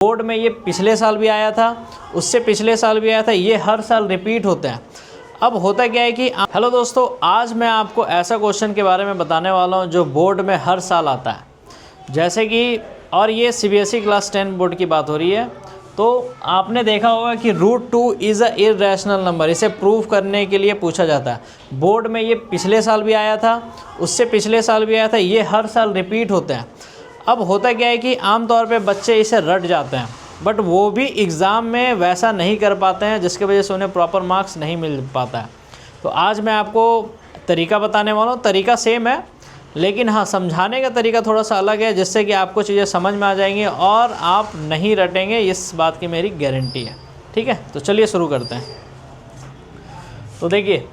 Board में ये पिछले साल भी आया था, उससे पिछले साल भी आया था, ये हर साल रिपीट होता है। अब होता क्या है कि हेलो दोस्तों, आज मैं आपको ऐसा क्वेश्चन के बारे में बताने वाला हूँ जो बोर्ड में हर साल आता है। जैसे कि और ये सीबीएसई क्लास 10 बोर्ड की बात हो रही है। तो आपने देखा होगा कि √2 इज़ अ इर्रेशनल नंबर, इसे प्रूव करने के लिए पूछा जाता है। बोर्ड में ये पिछले साल भी आया था, उससे पिछले साल भी आया था, ये हर साल रिपीट होता है। अब होता क्या है कि आमतौर पे बच्चे इसे रट जाते हैं, बट वो भी एग्ज़ाम में वैसा नहीं कर पाते हैं, जिसकी वजह से उन्हें प्रॉपर मार्क्स नहीं मिल पाता है। तो आज मैं आपको तरीका बताने वाला हूँ। तरीका सेम है, लेकिन हाँ, समझाने का तरीका थोड़ा सा अलग है, जिससे कि आपको चीज़ें समझ में आ जाएंगी और आप नहीं रटेंगे, इस बात की मेरी गारंटी है। ठीक है, तो चलिए शुरू करते हैं। तो देखिए,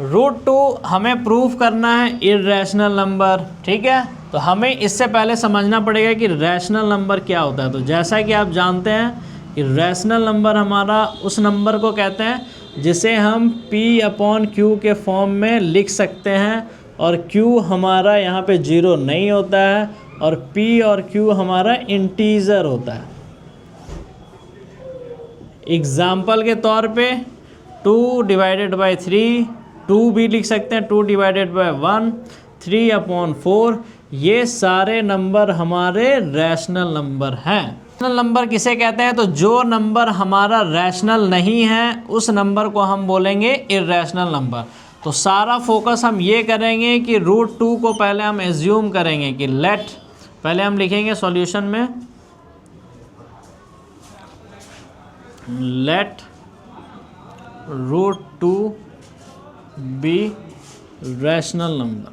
√2 हमें प्रूफ करना है इर्रेशनल नंबर। ठीक है, तो हमें इससे पहले समझना पड़ेगा कि रैशनल नंबर क्या होता है। तो जैसा कि आप जानते हैं कि रैशनल नंबर हमारा उस नंबर को कहते हैं जिसे हम P/Q के फॉर्म में लिख सकते हैं, और Q हमारा यहाँ पे 0 नहीं होता है, और P और Q हमारा इंटीजर होता है। एग्जाम्पल के तौर पे 2/3, 2 भी लिख सकते हैं, 2/1, 3/4, ये सारे नंबर हमारे रैशनल नंबर हैं। रैशनल नंबर किसे कहते हैं? तो जो नंबर हमारा रैशनल नहीं है उस नंबर को हम बोलेंगे इर्रेशनल नंबर। तो सारा फोकस हम ये करेंगे कि √2 को पहले हम एज्यूम करेंगे कि पहले हम लिखेंगे सॉल्यूशन में लेट √2 बी रैशनल नंबर।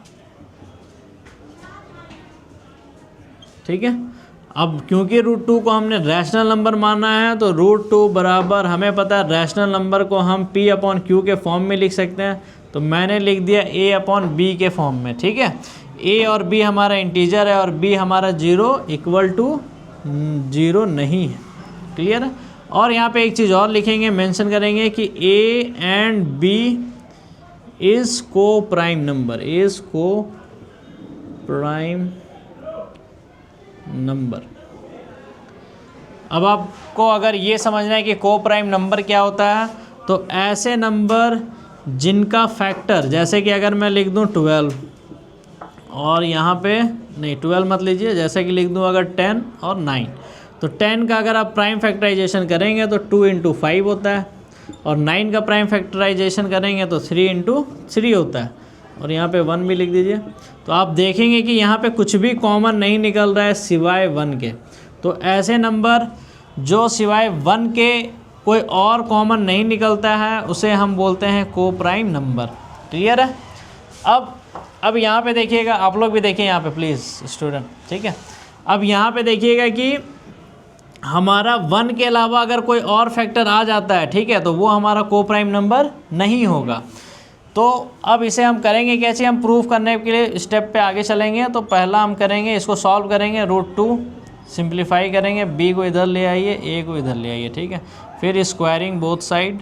ठीक है, अब क्योंकि √2 को हमने रैशनल नंबर माना है, तो √2 बराबर हमें पता है रैशनल नंबर को हम P/Q के फॉर्म में लिख सकते हैं। तो मैंने लिख दिया A/B के फॉर्म में। ठीक है, A और B हमारा इंटीजर है और B हमारा 0 नहीं है। क्लियर है? और यहाँ पे एक चीज़ और लिखेंगे, मेंशन करेंगे कि A एंड B इज़ को प्राइम नंबर, नंबर। अब आपको अगर ये समझना है कि को प्राइम नंबर क्या होता है, तो ऐसे नंबर जिनका फैक्टर, जैसे कि अगर मैं लिख दूं 12 और यहाँ पे नहीं 12 मत लीजिए, जैसे कि लिख दूं अगर 10 और 9, तो 10 का अगर आप प्राइम फैक्टराइजेशन करेंगे तो 2 × 5 होता है, और 9 का प्राइम फैक्टराइजेशन करेंगे तो 3 × 3 होता है, और यहाँ पे 1 भी लिख दीजिए। तो आप देखेंगे कि यहाँ पे कुछ भी कॉमन नहीं निकल रहा है सिवाय 1 के। तो ऐसे नंबर जो सिवाय 1 के कोई और कॉमन नहीं निकलता है उसे हम बोलते हैं को प्राइम नंबर। क्लियर है? अब यहाँ पे देखिएगा, आप लोग भी देखिए यहाँ पे प्लीज़ स्टूडेंट। ठीक है, अब यहाँ पे देखिएगा कि हमारा 1 के अलावा अगर कोई और फैक्टर आ जाता है, ठीक है, तो वो हमारा को प्राइम नंबर नहीं होगा। तो अब इसे हम करेंगे कैसे? हम प्रूफ करने के लिए स्टेप पे आगे चलेंगे। तो पहला हम करेंगे, इसको सॉल्व करेंगे, √2 सिंप्लीफाई करेंगे, B को इधर ले आइए, A को इधर ले आइए। ठीक है, फिर स्क्वायरिंग बोथ साइड।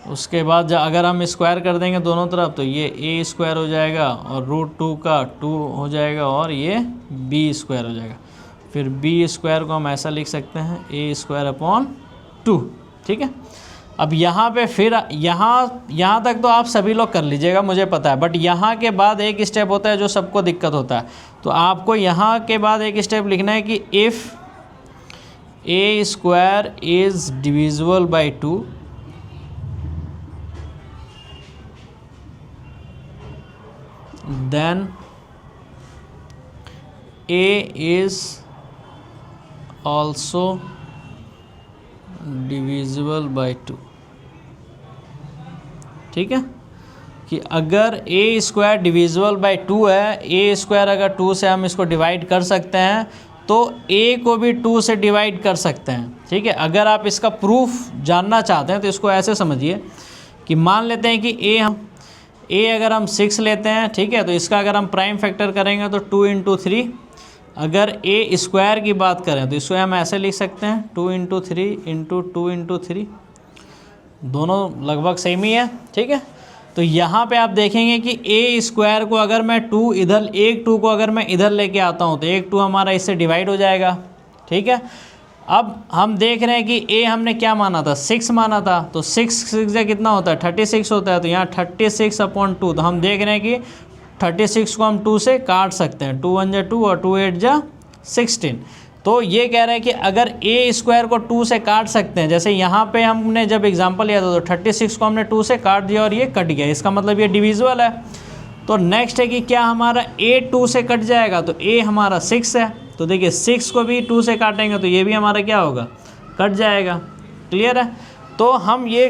उसके बाद अगर हम स्क्वायर कर देंगे दोनों तरफ, तो ये A² हो जाएगा और √2 का 2 हो जाएगा, और ये B² हो जाएगा। फिर B² को हम ऐसा लिख सकते हैं A²/2। ठीक है, अब यहाँ पे फिर यहाँ तक तो आप सभी लोग कर लीजिएगा, मुझे पता है, बट यहाँ के बाद एक स्टेप होता है जो सबको दिक्कत होता है। तो आपको यहाँ के बाद एक स्टेप लिखना है कि if A² is divisible by 2, then A is also divisible by 2। ठीक है, कि अगर A² डिविजिबल बाई 2 है, A² अगर 2 से हम इसको डिवाइड कर सकते हैं, तो A को भी 2 से डिवाइड कर सकते हैं। ठीक है, अगर आप इसका प्रूफ जानना चाहते हैं तो इसको ऐसे समझिए कि मान लेते हैं कि A अगर हम 6 लेते हैं, ठीक है, तो इसका अगर हम प्राइम फैक्टर करेंगे तो 2 × 3। अगर A² की बात करें तो इसको हम ऐसे लिख सकते हैं 2 × 3 × 2 × 3, दोनों लगभग सेम ही है। ठीक है, तो यहाँ पे आप देखेंगे कि ए स्क्वायर को अगर मैं 2 इधर, एक 2 को अगर मैं इधर लेके आता हूँ तो एक 2 हमारा इससे डिवाइड हो जाएगा, ठीक है। अब हम देख रहे हैं कि ए हमने क्या माना था, 6 माना था, तो 6 से कितना होता है, 36 होता है। तो यहाँ 36/2, तो हम देख रहे हैं कि 36 को हम 2 से काट सकते हैं, 2 1 जा 2 और 2 8 जा 16। तो ये कह रहे हैं कि अगर ए स्क्वायर को 2 से काट सकते हैं, जैसे यहाँ पे हमने जब एग्जांपल लिया था तो 36 को हमने 2 से काट दिया और ये कट गया, इसका मतलब ये डिविजिबल है। तो नेक्स्ट है कि क्या हमारा ए 2 से कट जाएगा, तो ए हमारा 6 है, तो देखिए 6 को भी 2 से काटेंगे तो ये भी हमारा क्या होगा, कट जाएगा। क्लियर है। तो हम ये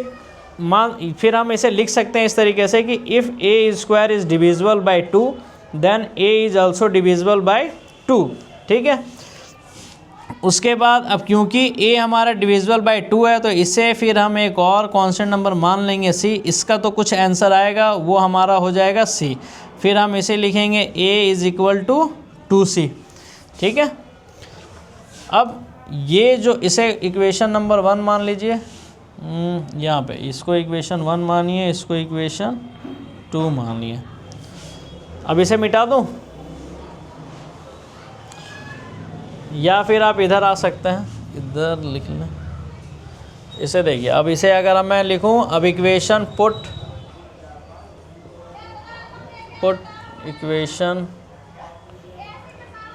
फिर हम इसे लिख सकते हैं इस तरीके से कि if a square is divisible by 2 then a is also divisible by 2, ठीक है। उसके बाद अब क्योंकि a हमारा डिविजिबल बाय 2 है तो इसे फिर हम एक और कांस्टेंट नंबर मान लेंगे c, इसका तो कुछ आंसर आएगा वो हमारा हो जाएगा c, फिर हम इसे लिखेंगे a is equal to 2c, ठीक है। अब ये जो इसे इक्वेशन नंबर 1 मान लीजिए, यहाँ पे इसको इक्वेशन 1 मानिए, इसको इक्वेशन 2 मानिए। अब इसे मिटा दूँ या फिर आप इधर आ सकते हैं, इधर लिख लें। इसे देखिए, अब इसे अगर मैं लिखूं, अब equation put equation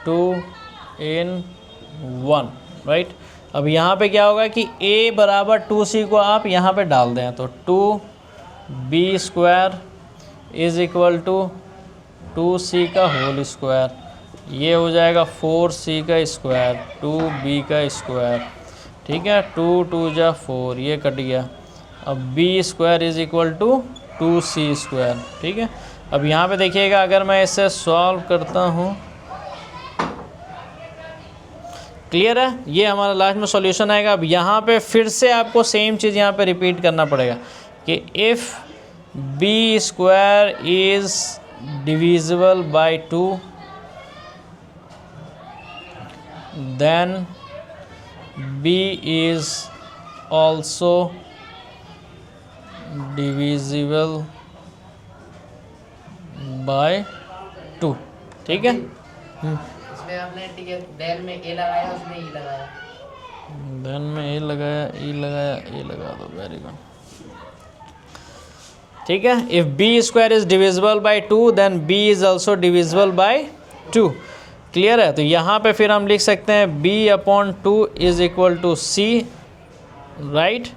2 in 1, right. अब यहाँ पे क्या होगा कि a बराबर 2c को आप यहाँ पे डाल दें, तो 2b square is equal to 2c का होल स्क्वायर, ये हो जाएगा 4c का स्क्वायर 2b का स्क्वायर, ठीक है। 2 2 जा 4, ये कट गया। अब b square is equal to 2c square, ठीक है। अब यहाँ पे देखिएगा अगर मैं इसे सॉल्व करता हूँ, क्लियर है, ये हमारा लास्ट में सॉल्यूशन आएगा। अब यहाँ पे फिर से आपको सेम चीज़ यहाँ पे रिपीट करना पड़ेगा कि if b square is divisible by 2 then b is also divisible by 2, ठीक है। इसमें आपने ठीक है देन में ए लगाया, उसमें ई लगाया, देन में ए लगाया, ई लगाया, ए लगा दो, वेरी गुड, ठीक है। If b square is divisible by 2 then b is also divisible by 2, clear है। तो यहाँ पे फिर हम लिख सकते हैं b/2 is equal to c, right.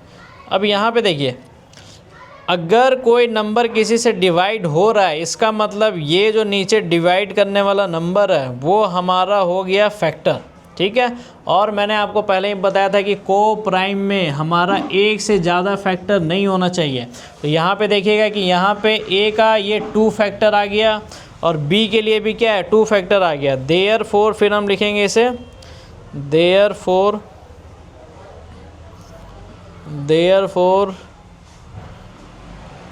अब यहाँ पे देखिए, अगर कोई नंबर किसी से डिवाइड हो रहा है, इसका मतलब ये जो नीचे डिवाइड करने वाला नंबर है वो हमारा हो गया फैक्टर, ठीक है। और मैंने आपको पहले ही बताया था कि को प्राइम में हमारा एक से ज़्यादा फैक्टर नहीं होना चाहिए। तो यहाँ पे देखिएगा कि यहाँ पे a का ये 2 फैक्टर आ गया और b के लिए भी क्या है, 2 फैक्टर आ गया। देयरफॉर फिर हम लिखेंगे इसे, therefore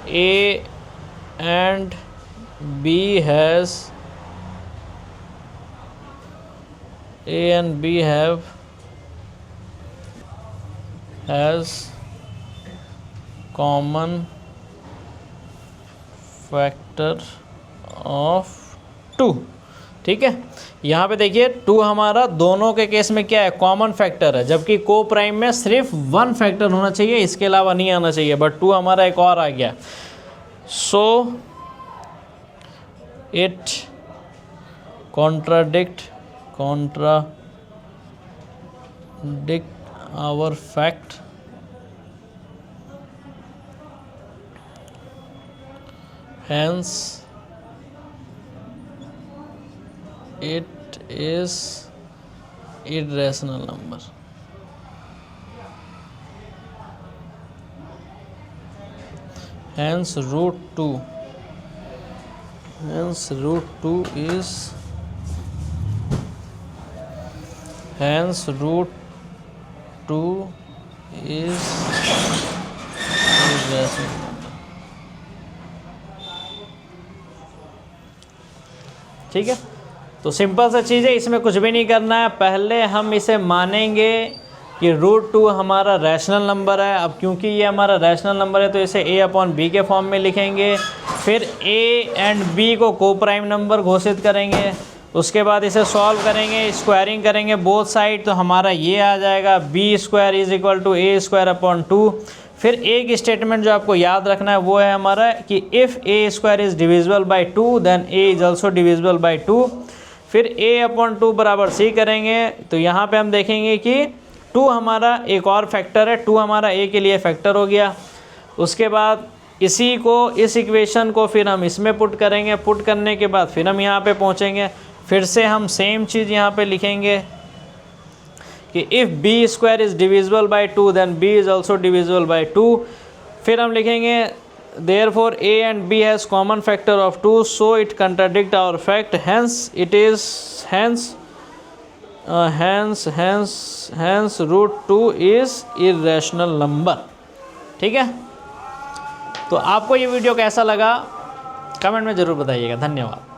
a and b has common factor of 2, ठीक है। यहाँ पे देखिए 2 हमारा दोनों के केस में क्या है, कॉमन फैक्टर है, जबकि को प्राइम में सिर्फ 1 फैक्टर होना चाहिए, इसके अलावा नहीं आना चाहिए, बट 2 हमारा एक और आ गया। So it contradict our fact, hence it is irrational number। hence root 2 is irrational number, ठीक है। तो सिंपल सा चीज़ है, इसमें कुछ भी नहीं करना है, पहले हम इसे मानेंगे कि √2 हमारा रैशनल नंबर है। अब क्योंकि ये हमारा रैशनल नंबर है तो इसे a/b के फॉर्म में लिखेंगे। फिर a एंड b को को प्राइम नंबर घोषित करेंगे। उसके बाद इसे सॉल्व करेंगे, स्क्वायरिंग करेंगे बोथ साइड, तो हमारा ये आ जाएगा b² = a²/2। फिर एक स्टेटमेंट जो आपको याद रखना है वो है हमारा कि if a² is divisible by 2 then a is also divisible by 2। फिर a/2 बराबर c करेंगे, तो यहाँ पे हम देखेंगे कि 2 हमारा एक और फैक्टर है, 2 हमारा a के लिए फैक्टर हो गया। उसके बाद इसी को, इस इक्वेशन को फिर हम इसमें पुट करेंगे, पुट करने के बाद फिर हम यहाँ पे पहुँचेंगे, फिर से हम सेम चीज़ यहाँ पे लिखेंगे कि if b² is divisible by 2 then b is also divisible by 2। फिर हम लिखेंगे therefore a and b has common factor of 2 so it contradict our fact, hence it is hence √2 is irrational number। ठीक है, तो आपको ये video कैसा लगा कमेंट में ज़रूर बताइएगा। धन्यवाद।